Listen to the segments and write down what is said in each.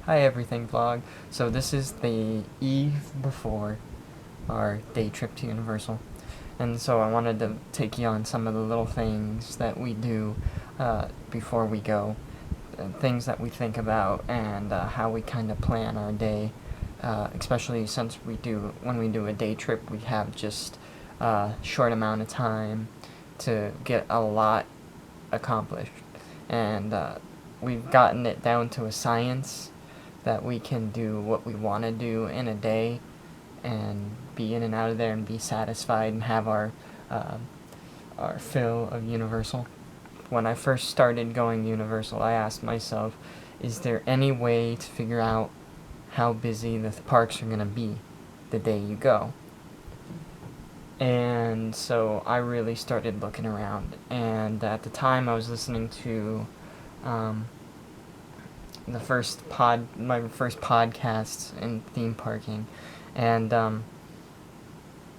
Hi Everything vlog. So this is the eve before our day trip to Universal. And so I wanted to take you on some of the little things that we do before we go. Things that we think about and how we kind of plan our day. Especially since when we do a day trip, we have just a short amount of time to get a lot accomplished. And we've gotten it down to a science that we can do what we want to do in a day and be in and out of there and be satisfied and have our fill of Universal. When I first started going to Universal, I asked myself, is there any way to figure out how busy the parks are going to be the day you go? And so I really started looking around, and at the time I was listening to my first podcast in theme parking, and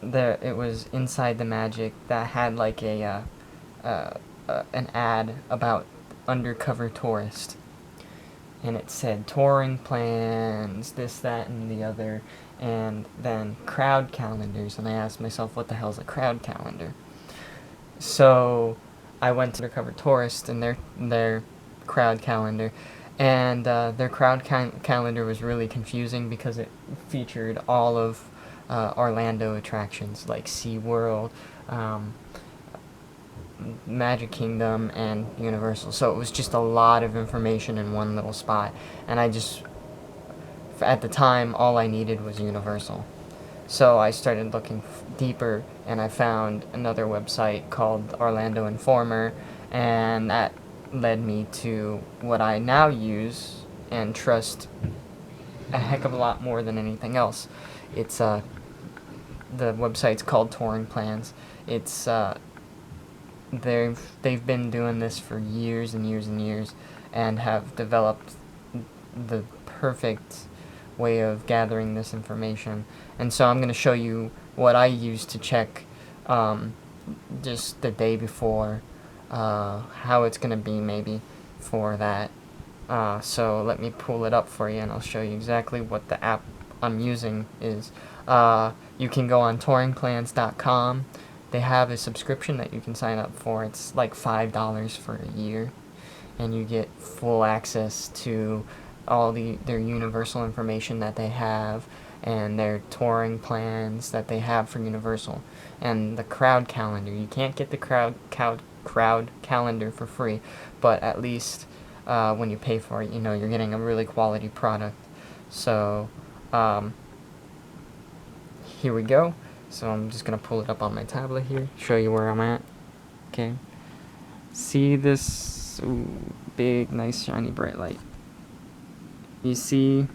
it was Inside the Magic that had like an ad about undercover tourist, and it said touring plans, this, that, and the other, and then crowd calendars, and I asked myself, what the hell is a crowd calendar? So I went to Undercover Tourist and their crowd calendar, and their crowd calendar was really confusing because it featured all of Orlando attractions like SeaWorld, Magic Kingdom, and Universal. So it was just a lot of information in one little spot, and at the time, all I needed was Universal. So I started looking deeper, and I found another website called Orlando Informer, and that led me to what I now use and trust a heck of a lot more than anything else. It's the website's called Touring Plans. It's they've been doing this for years and years and years, and have developed the perfect way of gathering this information. And so I'm going to show you what I use to check just the day before, how it's going to be maybe for that. So let me pull it up for you, and I'll show you exactly what the app I'm using is. You can go on touringplans.com. They have a subscription that you can sign up for. It's like $5 for a year, and you get full access to all their Universal information that they have, and their touring plans that they have for Universal, and the crowd calendar. You can't get the crowd calendar for free, but at least when you pay for it, you're getting a really quality product. So here we go. So I'm just gonna pull it up on my tablet here, show you where I'm at. Okay, see this big, nice, shiny, bright light? You see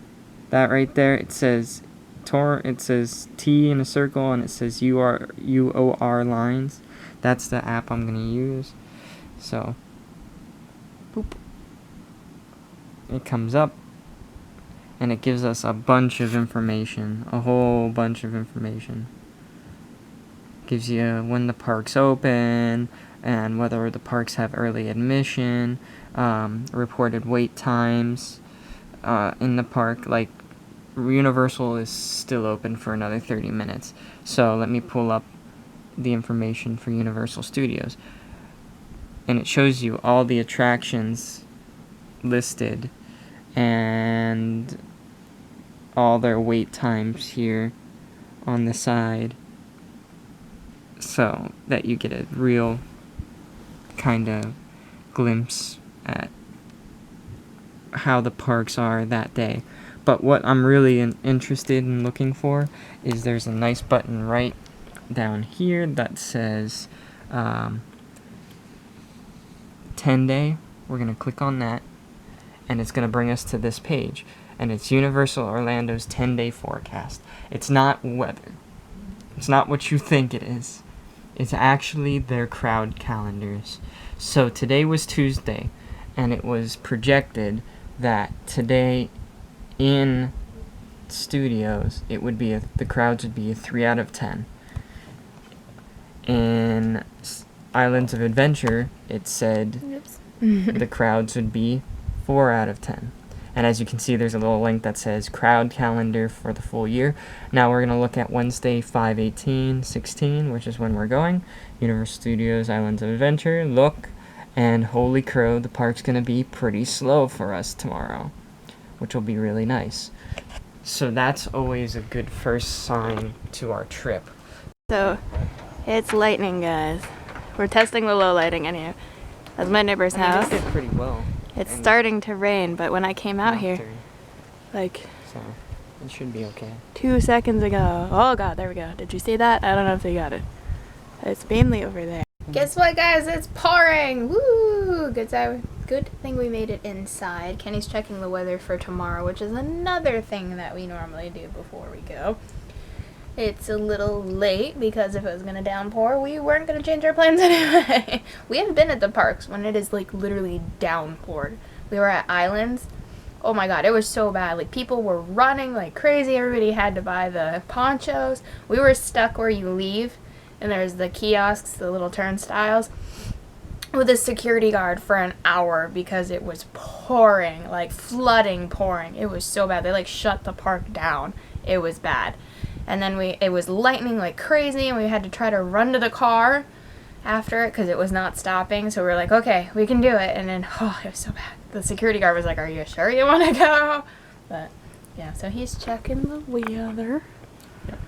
that right there? It says it says T in a circle, and it says UOR lines. That's the app I'm gonna use. So, boop. It comes up, and it gives us a bunch of information, a whole bunch of information. Gives you when the park's open, and whether the parks have early admission, reported wait times in the park. Like, Universal is still open for another 30 minutes. So let me pull up the information for Universal Studios. And it shows you all the attractions listed and all their wait times here on the side, so that you get a real kind of glimpse at how the parks are that day. But what I'm really interested in looking for is there's a nice button right down here that says 10-day. We're going to click on that, and it's going to bring us to this page. And it's Universal Orlando's 10-day forecast. It's not weather. It's not what you think it is. It's actually their crowd calendars. So today was Tuesday, and it was projected that today in studios it would be the crowds would be a 3 out of 10. In Islands of Adventure, it said the crowds would be 4 out of 10. And as you can see, there's a little link that says crowd calendar for the full year. Now we're going to look at Wednesday, 5/18/16, which is when we're going. Universal Studios Islands of Adventure. Look, and holy crow, the park's going to be pretty slow for us tomorrow, which will be really nice. So that's always a good first sign to our trip. So, it's lightning, guys. We're testing the low lighting anyhow. That's my neighbor's house. It did pretty well. It's starting to rain, but when I came out here, like, so it should be okay. 2 seconds ago. Oh god, there we go. Did you see that? I don't know if you got it. It's mainly over there. Guess what, guys? It's pouring! Woo! Good thing we made it inside. Kenny's checking the weather for tomorrow, which is another thing that we normally do before we go. It's a little late because if it was going to downpour, we weren't going to change our plans anyway. We haven't been at the parks when it is like literally downpoured. We were at Islands. Oh my god, it was so bad. Like people were running like crazy. Everybody had to buy the ponchos. We were stuck where you leave and there's the kiosks, the little turnstiles, with a security guard for an hour because it was pouring, like flooding pouring. It was so bad. They like shut the park down. It was bad. And then it was lightning like crazy, and we had to try to run to the car after it because it was not stopping. So we were like, okay, we can do it. And then, oh, it was so bad. The security guard was like, are you sure you want to go? But, yeah, so he's checking the weather. Yep.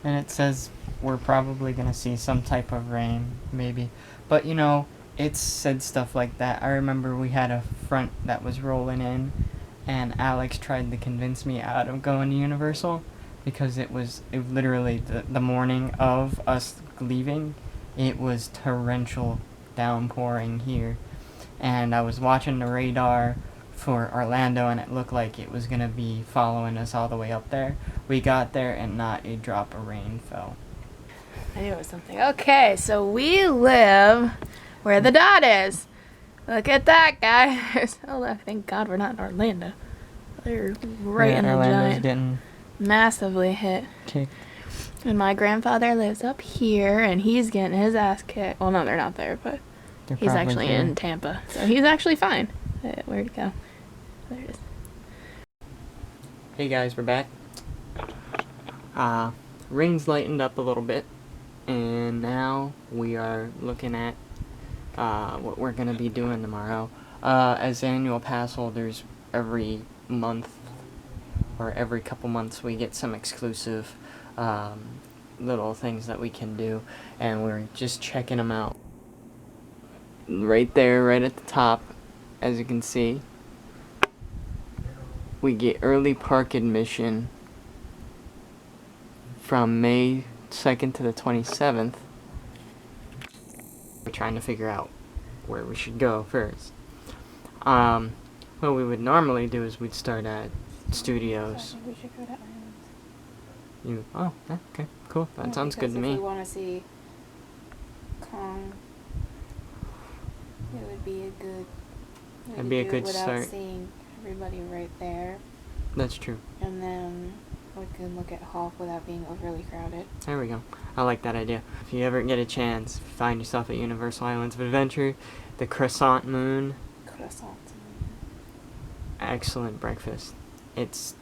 And it says we're probably going to see some type of rain, maybe. But, you know, it said stuff like that. I remember we had a front that was rolling in, and Alex tried to convince me out of going to Universal. Because it literally the morning of us leaving, it was torrential downpouring here. And I was watching the radar for Orlando, and it looked like it was going to be following us all the way up there. We got there, and not a drop of rain fell. I knew it was something. Okay, so we live where the dot is. Look at that, guys. Oh, thank God we're not in Orlando. They're right in the Orlando's giant... getting massively hit. kicked. And my grandfather lives up here, and he's getting his ass kicked. Well, no, they're not there, but he's actually in Tampa. So he's actually fine. Where'd it go? There it is. Hey guys, we're back. Rings lightened up a little bit, and now we are looking at what we're going to be doing tomorrow. As annual pass holders, every month or every couple months we get some exclusive little things that we can do, and we're just checking them out. Right there, right at the top, as you can see, we get early park admission from May 2nd to the 27th. We're trying to figure out where we should go first. What we would normally do is we'd start at Studios. I think we should go to Islands. Oh, yeah, okay, cool. That sounds good to me. If we want to see Kong, it would be a good. It'd be a good start. Without seeing everybody right there, That's true. and then we can look at Hulk without being overly crowded. There we go. I like that idea. If you ever get a chance, find yourself at Universal Islands of Adventure, the Croissant Moon. Croissant. Excellent breakfast. It's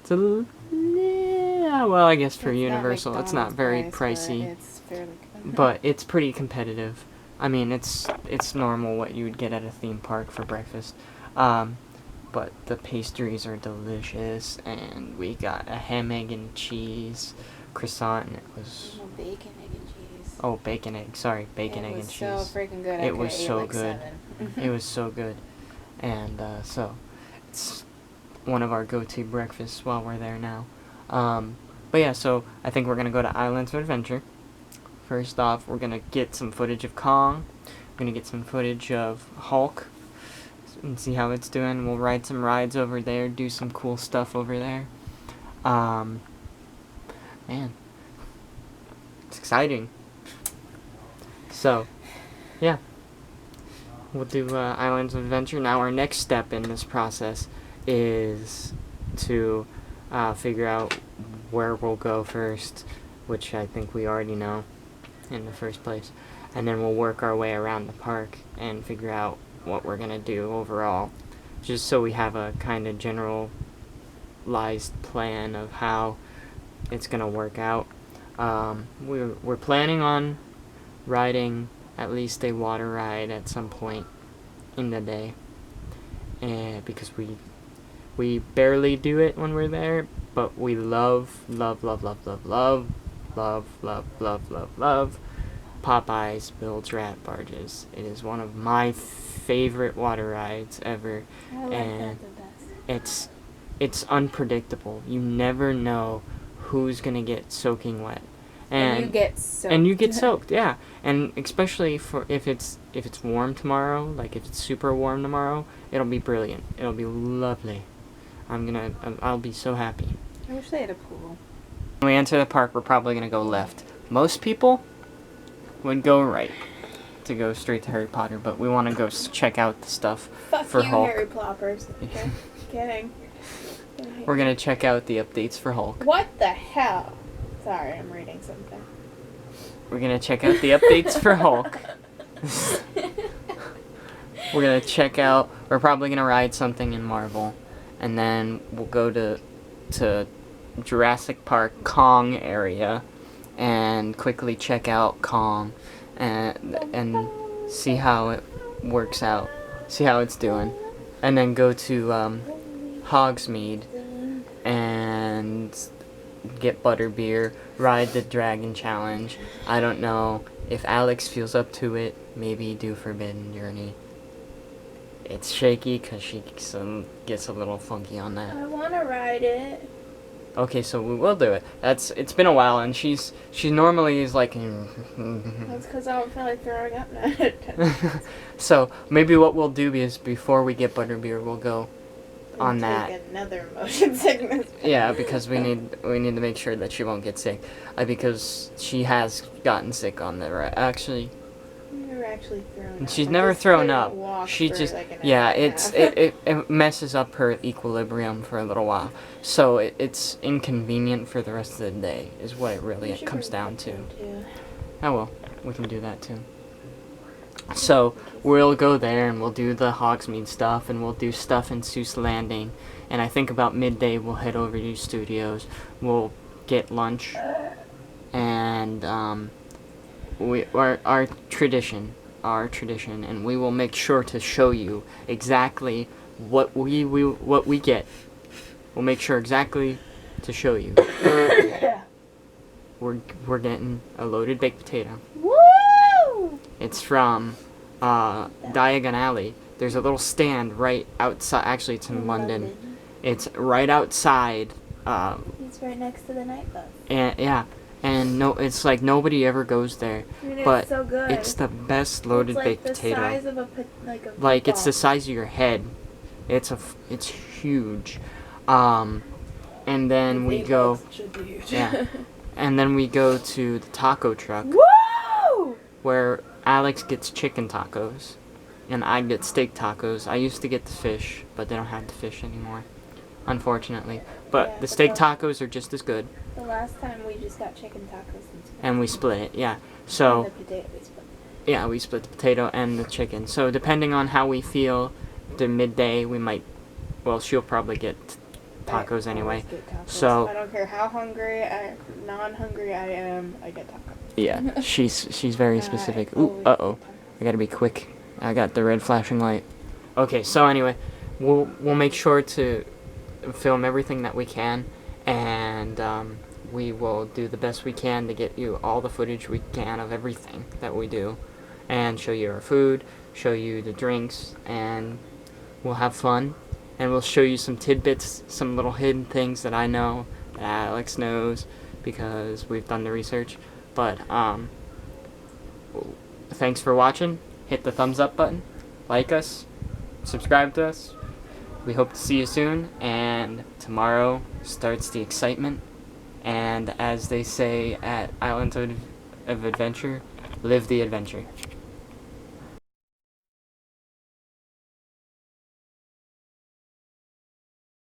yeah, well, I guess for Universal, it's not very pricey, It's fairly good. but it's pretty competitive. I mean, it's normal what you would get at a theme park for breakfast. But the pastries are delicious, and we got a ham, egg, and cheese croissant, and it was... No, bacon, egg, and cheese. Oh, bacon, egg. Sorry, bacon, egg, and cheese. It was so freaking good. It was so like good. 7. It was so good. And so it's one of our go-to breakfasts while we're there now. But yeah, so I think we're going to go to Islands of Adventure. First off, we're going to get some footage of Kong. We're going to get some footage of Hulk and see how it's doing. We'll ride some rides over there, do some cool stuff over there. Man, it's exciting. So, yeah. We'll do Islands of Adventure. Now our next step in this process is to figure out where we'll go first, which I think we already know in the first place. And then we'll work our way around the park and figure out what we're going to do overall just so we have a kind of generalized plan of how it's gonna work out. We're planning on riding at least a water ride at some point in the day, and because we barely do it when we're there, but we love Popeye's Bilge Rat Barges. It is one of my favorite water rides ever, I like and that the best. it's unpredictable. You never know who's gonna get soaking wet, And you get soaked. and you get soaked, yeah. And especially for if it's warm tomorrow, like if it's super warm tomorrow, it'll be brilliant. It'll be lovely. I'll be so happy. I wish they had a pool. When we enter the park, we're probably gonna go left. Most people would go right to go straight to Harry Potter, but we want to go check out the stuff Fuck for you, Hulk. Harry Ploppers. Okay. Kidding. We're gonna check out the updates for Hulk. What the hell? Sorry, I'm reading something. We're gonna check out the updates for Hulk. We're gonna check out. We're probably gonna ride something in Marvel, and then we'll go to Jurassic Park Kong area, and quickly check out Kong, and see how it works out, see how it's doing, and then go to Hogsmeade and get butterbeer, ride the Dragon Challenge. I don't know if Alex feels up to it. Maybe do Forbidden Journey. It's shaky because she gets a little funky on that. I want to ride it. Okay, so we will do it. It's been a while, and she's normally is like. That's because I don't feel like throwing up now. So maybe what we'll do is before we get butterbeer, we'll go on Take that. another motion sickness. Yeah, because we need to make sure that she won't get sick, because she has gotten sick on the ride. Actually, Never actually thrown up. she's I never just thrown couldn't up. walk She for just like an yeah, hour and a it's half. it messes up her equilibrium for a little while. So it's inconvenient for the rest of the day is what it really You should comes bring down to. popcorn, too. Oh well, we can do that too. So we'll go there and we'll do the Hogsmeade stuff, and we'll do stuff in Seuss Landing, and I think about midday we'll head over to Studios. We'll get lunch, and our tradition, and we will make sure to show you exactly what we get. We'll make sure exactly to show you. We're getting a loaded baked potato. Woo! It's from Diagon Alley. There's a little stand right outside. Actually, it's in London. It's right outside. It's right next to the nightclub. And yeah, and no, it's like nobody ever goes there. Dude, But it's so good. it's the best loaded it's like baked the potato. size of a Like it's the football. size of your head. It's huge. And then we go. Should be huge. Yeah. And then we go to the taco truck Woo! where Alex gets chicken tacos and I get steak tacos. I used to get the fish, but they don't have the fish anymore, unfortunately. But Yeah, the but steak the- tacos are just as good, The last time we just got chicken tacos and we split it. Yeah. and So the potato we split. yeah, we split the potato and the chicken. So depending on how we feel, the midday we might. Well, she'll probably get tacos I anyway. always get tacos. So- I don't care how non-hungry I am, I get tacos. Yeah, she's very specific. I Ooh, always uh-oh. get tacos. I gotta be quick. I got the red flashing light. Okay, so anyway, we'll make sure to film everything that we can, and we will do the best we can to get you all the footage we can of everything that we do, and show you our food, show you the drinks, and we'll have fun, and we'll show you some tidbits, some little hidden things that I know, that Alex knows, because we've done the research. But thanks for watching. Hit the thumbs up button, like us, subscribe to us. We hope to see you soon, and tomorrow starts the excitement. And as they say at Islands of Adventure, live the adventure.